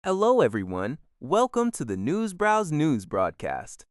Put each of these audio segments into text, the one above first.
Hello, everyone. Welcome to the Newsbrowse News broadcast.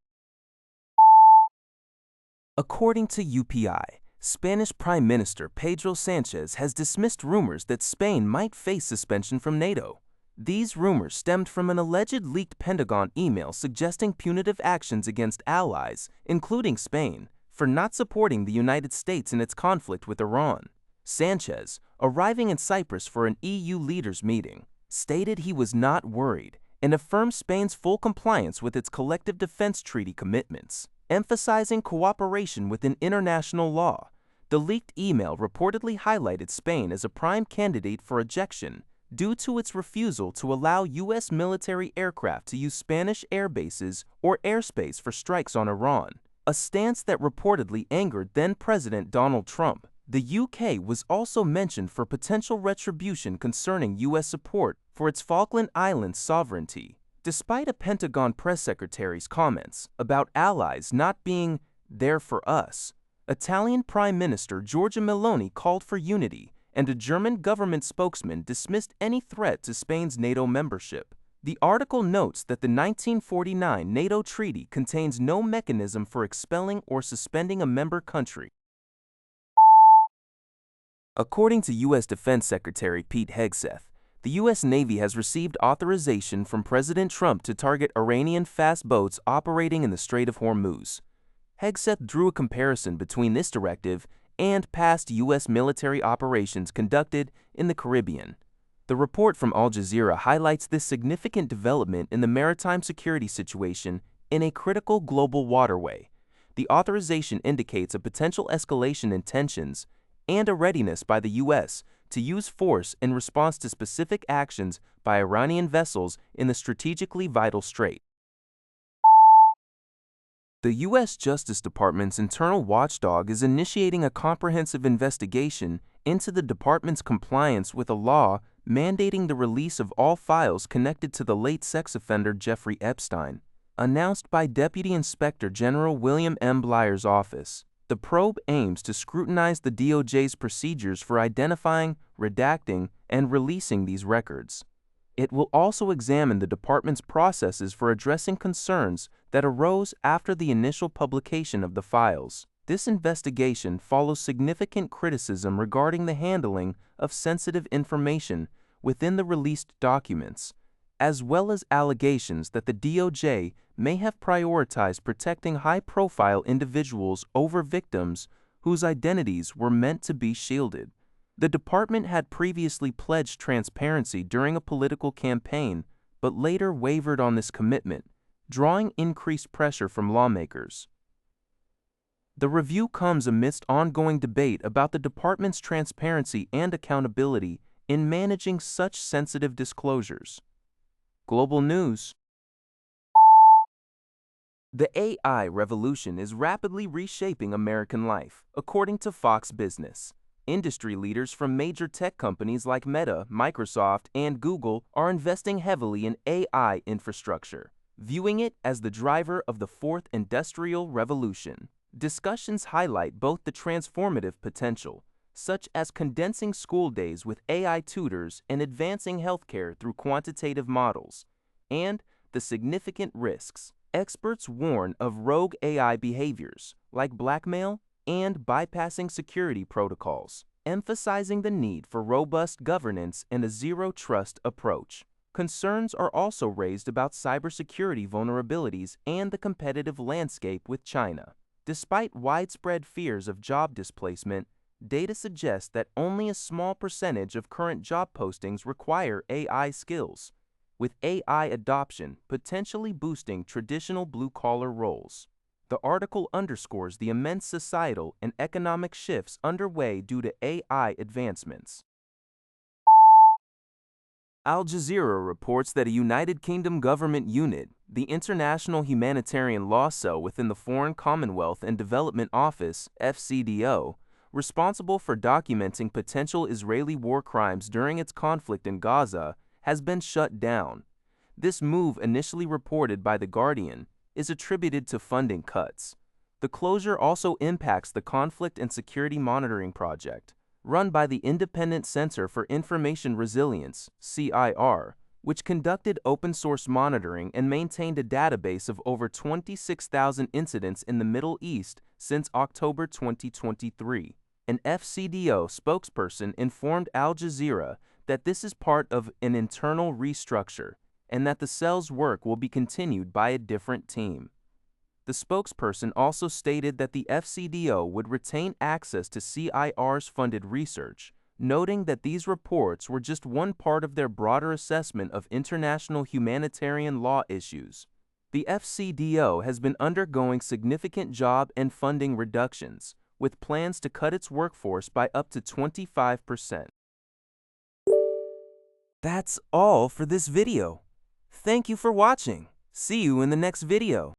According to UPI, Spanish Prime Minister Pedro Sanchez has dismissed rumors that Spain might face suspension from NATO. These rumors stemmed from an alleged leaked Pentagon email suggesting punitive actions against allies, including Spain, for not supporting the United States in its conflict with Iran. Sanchez, arriving in Cyprus for an EU leaders' meeting, stated he was not worried and affirmed Spain's full compliance with its collective defense treaty commitments, emphasizing cooperation within international law. The leaked email reportedly highlighted Spain as a prime candidate for ejection due to its refusal to allow U.S. military aircraft to use Spanish air bases or airspace for strikes on Iran, a stance that reportedly angered then-President Donald Trump. The UK was also mentioned for potential retribution concerning U.S. support for its Falkland Islands sovereignty, despite a Pentagon press secretary's comments about allies not being there for us. Italian Prime Minister Giorgia Meloni called for unity, and a German government spokesman dismissed any threat to Spain's NATO membership. The article notes that the 1949 NATO treaty contains no mechanism for expelling or suspending a member country. According to U.S. Defense Secretary Pete Hegseth, the U.S. Navy has received authorization from President Trump to target Iranian fast boats operating in the Strait of Hormuz. Hegseth drew a comparison between this directive and past U.S. military operations conducted in the Caribbean. The report from Al Jazeera highlights this significant development in the maritime security situation in a critical global waterway. The authorization indicates a potential escalation in tensions and a readiness by the U.S. to use force in response to specific actions by Iranian vessels in the strategically vital strait. The U.S. Justice Department's internal watchdog is initiating a comprehensive investigation into the department's compliance with a law mandating the release of all files connected to the late sex offender Jeffrey Epstein. Announced by Deputy Inspector General William M. Blyer's office, the probe aims to scrutinize the DOJ's procedures for identifying, redacting, and releasing these records. It will also examine the department's processes for addressing concerns that arose after the initial publication of the files. This investigation follows significant criticism regarding the handling of sensitive information within the released documents, as well as allegations that the DOJ may have prioritized protecting high-profile individuals over victims whose identities were meant to be shielded. The department had previously pledged transparency during a political campaign, but later wavered on this commitment, drawing increased pressure from lawmakers. The review comes amidst ongoing debate about the department's transparency and accountability in managing such sensitive disclosures. Global news. The AI revolution is rapidly reshaping American life, according to Fox Business. Industry leaders from major tech companies like Meta, Microsoft, and Google are investing heavily in AI infrastructure, viewing it as the driver of the fourth industrial revolution. Discussions highlight both the transformative potential, such as condensing school days with AI tutors and advancing healthcare through quantitative models, and the significant risks. Experts warn of rogue AI behaviors, like blackmail and bypassing security protocols, emphasizing the need for robust governance and a zero-trust approach. Concerns are also raised about cybersecurity vulnerabilities and the competitive landscape with China. Despite widespread fears of job displacement, data suggests that only a small percentage of current job postings require AI skills, with AI adoption potentially boosting traditional blue-collar roles. The article underscores the immense societal and economic shifts underway due to AI advancements. Al Jazeera reports that a United Kingdom government unit, the International Humanitarian Law Cell within the Foreign Commonwealth and Development Office, FCDO, responsible for documenting potential Israeli war crimes during its conflict in Gaza, has been shut down. This move, initially reported by The Guardian, is attributed to funding cuts. The closure also impacts the Conflict and Security Monitoring Project, run by the Independent Center for Information Resilience, CIR, which conducted open-source monitoring and maintained a database of over 26,000 incidents in the Middle East since October 2023. An FCDO spokesperson informed Al Jazeera that this is part of an internal restructure and that the cell's work will be continued by a different team. The spokesperson also stated that the FCDO would retain access to CIR's funded research, noting that these reports were just one part of their broader assessment of international humanitarian law issues. The FCDO has been undergoing significant job and funding reductions, with plans to cut its workforce by up to 25%. That's all for this video. Thank you for watching. See you in the next video.